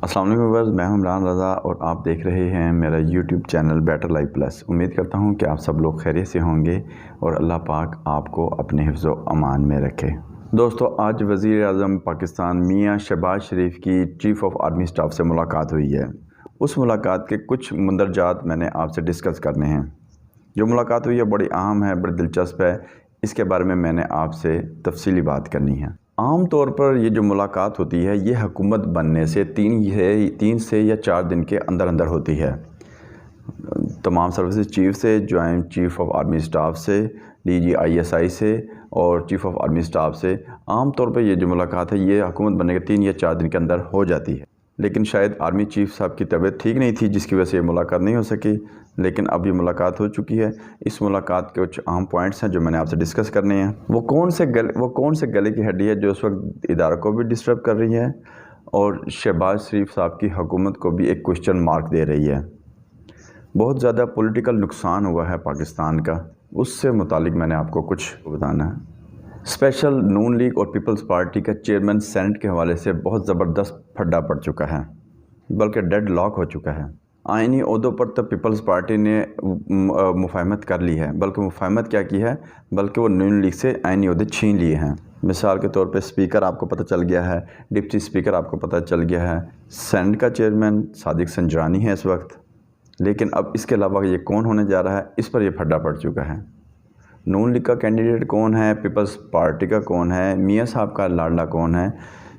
अस्सलाम वालेकुम व्यूअर्स, मैं हूं इमरान रज़ा और आप देख रहे हैं मेरा YouTube channel better life plus. उम्मीद करता हूं कि आप सब लोग खैरियत से होंगे और अल्लाह पाक आपको अपने हिफ्ज़ व अमान में रखे। दोस्तों, आज वज़ीर आज़म पाकिस्तान मियां शहबाज शरीफ की चीफ़ ऑफ आर्मी स्टाफ से मुलाकात हुई है। उस मुलाकात के कुछ मंदरजात मैंने आपसे डिस्कस करने हैं। जो मुलाकात हुई है बड़ी अहम है, बड़ी दिलचस्प है। इसके बारे में मैंने आपसे तफसीली बात करनी है। आम तौर पर ये जो मुलाकात होती है ये हुकूमत बनने से तीन से या 4 दिन के अंदर अंदर होती है। तमाम सर्विसेज चीफ से, joint chief of army staff से, DG ISI से और चीफ ऑफ आर्मी स्टाफ से आम तौर पर ये जो मुलाकात है ये हुकूमत बनने के 3 या 4 दिन के अंदर हो जाती है। लेकिन शायद आर्मी चीफ साहब की तबीयत ठीक नहीं थी जिसकी वजह से ये मुलाकात नहीं हो सकी, लेकिन अब ये मुलाकात हो चुकी है। इस मुलाकात के कुछ अहम पॉइंट्स हैं जो मैंने आपसे डिस्कस करने हैं। वो कौन से गले की हड्डी है जो उस वक्त इदारों को भी डिस्टर्ब कर रही है और शहबाज शरीफ साहब की हुकूमत को भी एक क्वेश्चन मार्क दे रही है। बहुत ज़्यादा पॉलिटिकल नुकसान हुआ है पाकिस्तान का, उससे मुतालिक मैंने आपको कुछ बताना है। स्पेशल नून लीग और पीपल्स पार्टी का चेयरमैन सेनेट के हवाले से बहुत ज़बरदस्त फड्डा पड़ चुका है, बल्कि डेड लॉक हो चुका है। आइनी ओहदों पर तो पीपल्स पार्टी ने मुफाहमत कर ली है, बल्कि मुफाहमत क्या की है, बल्कि वो नून लीग से आइनी ओहदे छीन लिए हैं। मिसाल के तौर पे स्पीकर आपको पता चल गया है, डिप्टी स्पीकर आपको पता चल गया है, सेनेट का चेयरमैन सादिक संजरानी है इस वक्त। लेकिन अब इसके अलावा ये कौन होने जा रहा है, इस पर यह फड्डा पड़ चुका है। नून लीग का कैंडिडेट कौन है, पीपल्स पार्टी का कौन है, मियां साहब का लाडला कौन है,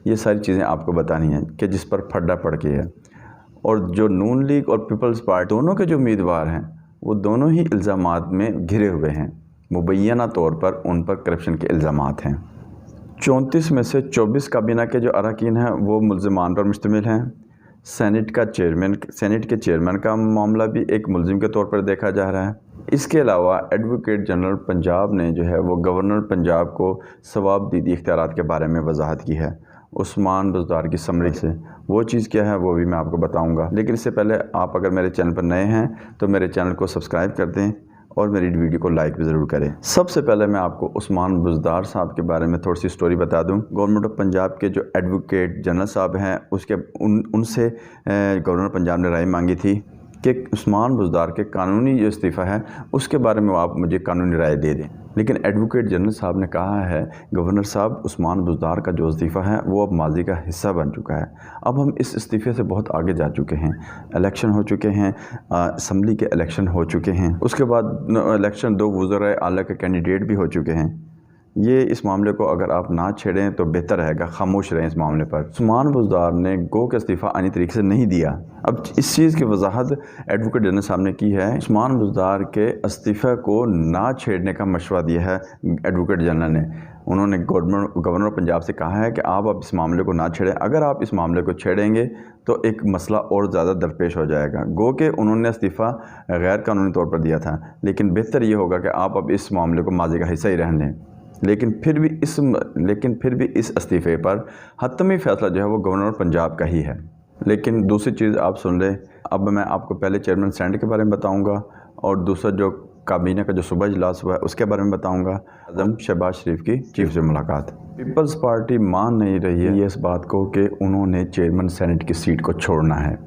ये सारी चीज़ें आपको बतानी है कि जिस पर फड्डा पड़ के है। और जो नून लीग और पीपल्स पार्टी दोनों के जो उम्मीदवार हैं वो दोनों ही इल्ज़ामात में घिरे हुए हैं। मुबैना तौर पर उन पर करप्शन के इल्ज़ामात हैं। 34 में से 24 काबीना के जो अरकान हैं वो मुल्ज़िमान पर मुश्तमिल हैं। सेनेट के चेयरमैन का मामला भी एक मुल्ज़िम के तौर पर देखा जा रहा है। इसके अलावा एडवोकेट जनरल पंजाब ने जो है वो गवर्नर पंजाब को सवाबदीदी इख्तियारात के बारे में वजाहत की है। उस्मान बुज़दार की समरी से वो चीज़ क्या है वो भी मैं आपको बताऊंगा। लेकिन इससे पहले आप अगर मेरे चैनल पर नए हैं तो मेरे चैनल को सब्सक्राइब कर दें और मेरी वीडियो को लाइक भी ज़रूर करें। सबसे पहले मैं आपको उस्मान बुज़दार साहब के बारे में थोड़ी सी स्टोरी बता दूं। गवर्नमेंट ऑफ पंजाब के जो एडवोकेट जनरल साहब हैं उनसे गवर्नर पंजाब ने राय मांगी थी कि उस्मान बुज़दार के कानूनी जो इस्तीफ़ा है उसके बारे में आप मुझे कानूनी राय दे दें। लेकिन एडवोकेट जनरल साहब ने कहा है, गवर्नर साहब उस्मान बुज़दार का जो इस्तीफ़ा है वो अब माजी का हिस्सा बन चुका है। अब हम इस इस्तीफ़े से बहुत आगे जा चुके हैं। इलेक्शन हो चुके हैं, असम्बली के इलेक्शन हो चुके हैं, उसके बाद इलेक्शन 2 वज़ीर आला के कैंडिडेट भी हो चुके हैं। ये इस मामले को अगर आप ना छेड़ें तो बेहतर रहेगा, खामोश रहें इस मामले पर। उस्मान बुज़दार ने गो का इस्तीफ़ा आनी तरीके से नहीं दिया। अब इस चीज़ की वजाहत एडवोकेट जनरल साहब ने की है। उस्मान बुज़दार के इस्तीफ़े को ना छेड़ने का मशवरा दिया है एडवोकेट जनरल ने। उन्होंने गवर्नर पंजाब से कहा है कि आप अब इस मामले को ना छेड़ें। अगर आप इस मामले को छेड़ेंगे तो एक मसला और ज़्यादा दरपेश हो जाएगा। गो के उन्होंने इस्तीफ़ा गैर कानूनी तौर पर दिया था, लेकिन बेहतर ये होगा कि आप अब इस मामले को माजी का हिस्सा ही रहने दें। लेकिन फिर भी इस इस्तीफ़े पर हतमी फ़ैसला जो है वो गवर्नर पंजाब का ही है। लेकिन दूसरी चीज़ आप सुन लें, अब मैं आपको पहले चेयरमैन सेनेट के बारे में बताऊंगा और दूसरा जो काबीना का जो सुबह इजलास हुआ है उसके बारे में बताऊंगा। आज़म शहबाज शरीफ की चीफ से मुलाकात। पीपल्स पार्टी मान नहीं रही है ये इस बात को कि उन्होंने चेयरमैन सेनेट की सीट को छोड़ना है,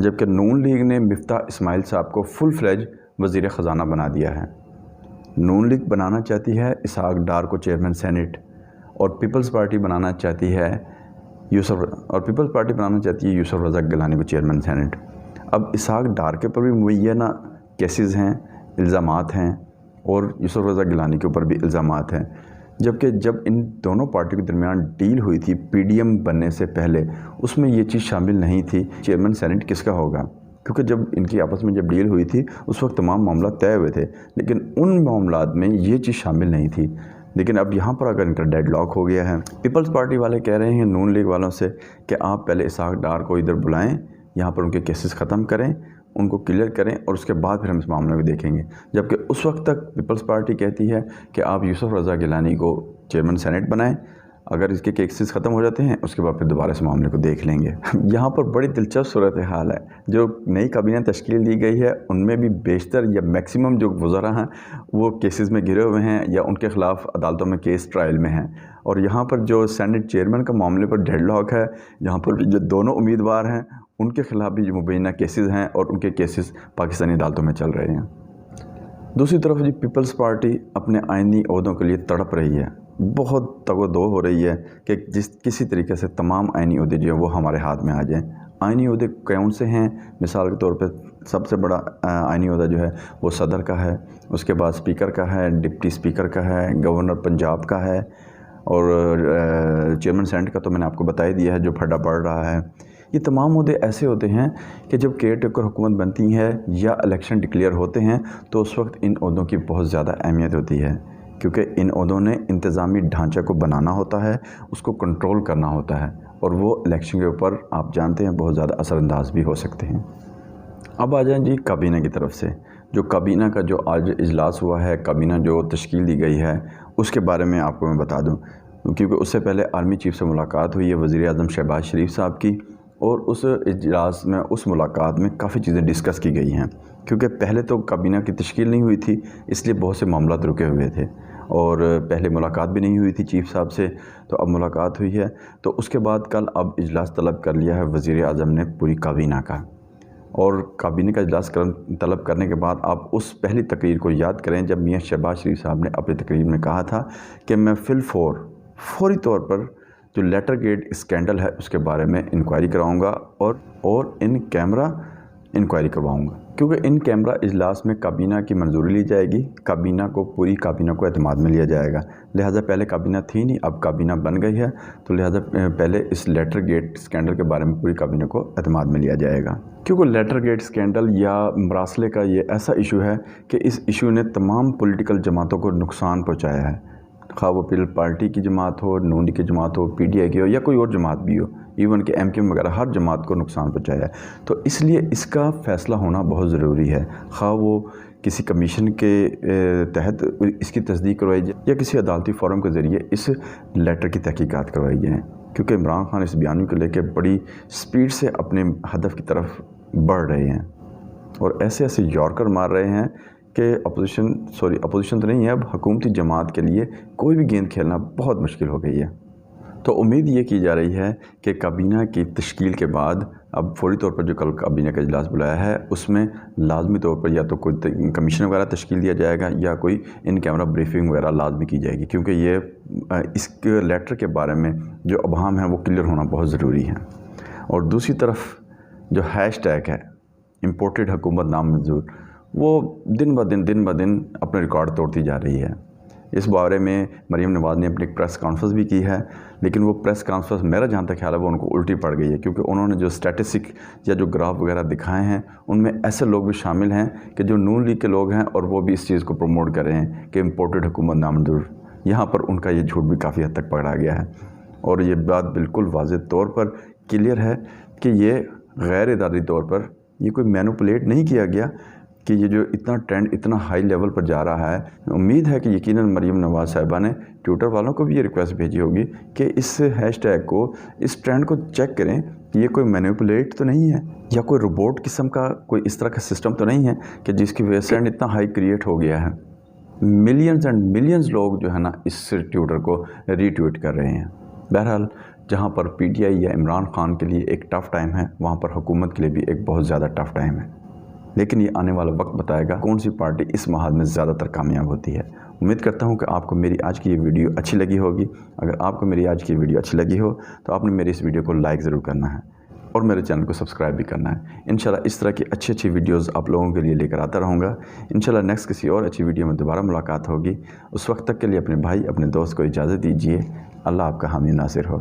जबकि नून लीग ने मिफ्ताह इस्माइल साहब को फुल फ्लेज वज़ीर ख़जाना बना दिया है। नून लीग बनाना चाहती है इसहाक डार को चेयरमैन सेनेट और पीपल्स पार्टी बनाना चाहती है यूसुफ रज़ा गिलानी को चेयरमैन सेनेट। अब इसहाक डार के ऊपर भी मुबैना केसेस हैं, इल्ज़ामात हैं और यूसुफ रज़ा गिलानी के ऊपर भी इल्ज़ामात हैं। जबकि जब इन दोनों पार्टियों के दरमियान डील हुई थी PDM बनने से पहले, उसमें ये चीज़ शामिल नहीं थी चेयरमैन सेनेट किसका होगा, क्योंकि जब इनकी आपस में जब डील हुई थी उस वक्त तमाम मामला तय हुए थे, लेकिन उन मामलात में ये चीज़ शामिल नहीं थी। लेकिन अब यहाँ पर अगर इनका डेड लॉक हो गया है, पीपल्स पार्टी वाले कह रहे हैं नून लीग वालों से कि आप पहले इसहाक डार को इधर बुलाएं, यहाँ पर उनके केसेस ख़त्म करें, उनको क्लियर करें और उसके बाद फिर हम इस मामले को देखेंगे। जबकि उस वक्त तक पीपल्स पार्टी कहती है कि आप यूसुफ रज़ा गिलानी को चेयरमैन सेनेट बनाएं, اگر اس کے کیسز ختم ہو جاتے ہیں اس کے بعد پھر دوبارہ اس معاملے کو دیکھ لیں گے۔ یہاں پر بڑی دلچسپ صورتحال ہے، جو نئی کابینہ تشکیل دی گئی ہے ان میں بھی بیشتر یا میکسیمم جو وزراء ہیں وہ کیسز میں گھرے ہوئے ہیں یا ان کے خلاف عدالتوں میں کیس ٹرائل میں ہیں، اور یہاں پر جو سینٹ چیئرمین کا معاملے پر ڈیڈ لاک ہے، یہاں پر بھی جو دونوں امیدوار ہیں ان کے خلاف بھی جو مبینہ کیسز ہیں اور ان کے کیسز پاکستانی عدالتوں میں چل رہے ہیں۔ دوسری طرف جی پیپلز پارٹی اپنے آئینی عہدوں کے لیے تڑپ رہی ہے، بہت تگ و دو ہو رہی ہے کہ کسی طریقے سے تمام آئینی عہدے جو ہیں وہ ہمارے ہاتھ میں آ جائیں۔ آئینی عہدے کون سے ہیں؟ مثال کے طور پہ سب سے بڑا آئینی عہدہ جو ہے وہ صدر کا ہے، اس کے بعد اسپیکر کا ہے، ڈپٹی اسپیکر کا ہے، گورنر پنجاب کا ہے، اور چیئرمین سینٹ کا تو میں نے آپ کو بتا ہی دیا ہے جو پھڈا پڑ رہا ہے۔ یہ تمام عہدے ایسے ہوتے ہیں کہ جب کیئر ٹیکر حکومت بنتی ہے یا الیکشن ڈکلیئر ہوتے ہیں تو اس وقت ان عہدوں کی بہت زیادہ اہمیت ہوتی ہے، کیونکہ ان عہدوں نے انتظامی ڈھانچے کو بنانا ہوتا ہے، اس کو کنٹرول کرنا ہوتا ہے، اور وہ الیکشن کے اوپر آپ جانتے ہیں بہت زیادہ اثر انداز بھی ہو سکتے ہیں۔ اب آ جائیں جی کابینہ کی طرف سے، جو کابینہ کا جو آج اجلاس ہوا ہے، کابینہ جو تشکیل دی گئی ہے اس کے بارے میں آپ کو میں بتا دوں، کیونکہ اس سے پہلے آرمی چیف سے ملاقات ہوئی ہے وزیر اعظم شہباز شریف صاحب کی، اور اس اجلاس میں اس ملاقات میں کافی چیزیں ڈسکس کی گئی ہیں، کیونکہ پہلے تو کابینہ کی تشکیل نہیں ہوئی تھی، اس لیے بہت سے معاملات رکے ہوئے تھے، اور پہلے ملاقات بھی نہیں ہوئی تھی چیف صاحب سے، تو اب ملاقات ہوئی ہے، تو اس کے بعد کل اب اجلاس طلب کر لیا ہے وزیر اعظم نے پوری کابینہ کا، اور کابینہ کا اجلاس طلب کرنے کے بعد آپ اس پہلی تقریر کو یاد کریں جب میاں شہباز شریف صاحب نے اپنی تقریر میں کہا تھا کہ میں فوری طور پر جو لیٹر گیٹ اسکینڈل ہے اس کے بارے میں انکوائری کراؤں گا اور ان کیمرہ انکوائری کرواؤں گا، کیونکہ ان کیمرہ اجلاس میں کابینہ کی منظوری لی جائے گی، پوری کابینہ کو اعتماد میں لیا جائے گا، لہٰذا پہلے کابینہ تھی نہیں، اب کابینہ بن گئی ہے، تو لہٰذا پہلے اس لیٹر گیٹ اسکینڈل کے بارے میں پوری کابینہ کو اعتماد میں لیا جائے گا، کیونکہ لیٹر گیٹ اسکینڈل یا مراسلے کا یہ ایسا ایشو ہے کہ اس ایشو نے تمام پولیٹیکل جماعتوں کو نقصان پہنچایا ہے، خواہ وہ پیپلز پارٹی کی جماعت ہو، نون لیگ کی جماعت ہو، پی ڈی آئی کی ہو یا کوئی اور جماعت بھی ہو، ایون کہ ایم کیو ایم وغیرہ، ہر جماعت کو نقصان پہنچایا ہے، تو اس لیے اس کا فیصلہ ہونا بہت ضروری ہے، خواہ وہ کسی کمیشن کے تحت اس کی تصدیق کروائی جائے یا کسی عدالتی فورم کے ذریعے اس لیٹر کی تحقیقات کروائی جائیں، کیونکہ عمران خان اس بیانیوں کو لے کے بڑی سپیڈ سے اپنے ہدف کی طرف بڑھ رہے ہیں، اور ایسے یارکر مار رہے ہیں کہ اپوزیشن تو نہیں ہے، اب حکومتی جماعت کے لیے کوئی بھی گیند کھیلنا بہت مشکل ہو گئی ہے۔ تو امید یہ کی جا رہی ہے کہ کابینہ کی تشکیل کے بعد اب فوری طور پر جو کل کابینہ کا اجلاس بلایا ہے اس میں لازمی طور پر یا تو کوئی کمیشن وغیرہ تشکیل دیا جائے گا یا کوئی ان کیمرہ بریفنگ وغیرہ لازمی کی جائے گی، کیونکہ یہ اس لیٹر کے بارے میں جو ابہام ہیں وہ کلیئر ہونا بہت ضروری ہے۔ اور دوسری طرف جو ہیش ٹیگ ہے امپورٹڈ حکومت نامنظور، وہ دن بہ دن اپنے ریکارڈ توڑتی جا رہی ہے۔ اس بارے میں مریم نواز نے اپنی پریس کانفرنس بھی کی ہے، لیکن وہ پریس کانفرنس میرا جہاں تک خیال ہے وہ ان کو الٹی پڑ گئی ہے، کیونکہ انہوں نے جو اسٹیٹسٹک یا جو گراف وغیرہ دکھائے ہیں ان میں ایسے لوگ بھی شامل ہیں کہ جو نون لیگ کے لوگ ہیں اور وہ بھی اس چیز کو پروموٹ کر رہے ہیں کہ امپورٹڈ حکومت نامنظور، یہاں پر ان کا یہ جھوٹ بھی کافی حد تک پکڑا گیا ہے، اور یہ بات بالکل واضح طور پر کلیئر ہے کہ یہ غیر ارادی طور پر یہ کوئی مینوپولیٹ نہیں کیا گیا کہ یہ جو اتنا ٹرینڈ اتنا ہائی لیول پر جا رہا ہے۔ امید ہے کہ یقیناً مریم نواز صاحبہ نے ٹویٹر والوں کو بھی یہ ریکویسٹ بھیجی ہوگی کہ اس ہیش ٹیگ کو، اس ٹرینڈ کو چیک کریں کہ یہ کوئی مینوپولیٹ تو نہیں ہے یا کوئی روبوٹ قسم کا کوئی اس طرح کا سسٹم تو نہیں ہے کہ جس کی وجہ سے ٹرینڈ اتنا ہائی کریٹ ہو گیا ہے۔ ملینز اینڈ ملینز لوگ جو ہے نا اس ٹویٹر کو ری ٹویٹ کر رہے ہیں۔ بہرحال جہاں پر پی ٹی آئی یا عمران خان کے لیے ایک ٹف ٹائم ہے، وہاں پر حکومت کے لیے بھی ایک بہت زیادہ ٹف ٹائم ہے، لیکن یہ آنے والا وقت بتائے گا کون سی پارٹی اس محاذ میں زیادہ تر کامیاب ہوتی ہے۔ امید کرتا ہوں کہ آپ کو میری آج کی یہ ویڈیو اچھی لگی ہوگی۔ اگر آپ کو میری آج کی ویڈیو اچھی لگی ہو تو آپ نے میری اس ویڈیو کو لائک ضرور کرنا ہے اور میرے چینل کو سبسکرائب بھی کرنا ہے۔ انشاءاللہ اس طرح کی اچھی ویڈیوز آپ لوگوں کے لیے لے کر آتا رہوں گا۔ انشاءاللہ نیکسٹ کسی اور اچھی ویڈیو میں دوبارہ ملاقات ہوگی۔ اس وقت تک کے لیے اپنے بھائی اپنے دوست کو اجازت دیجیے۔ اللہ آپ کا حامی ناصر ہو۔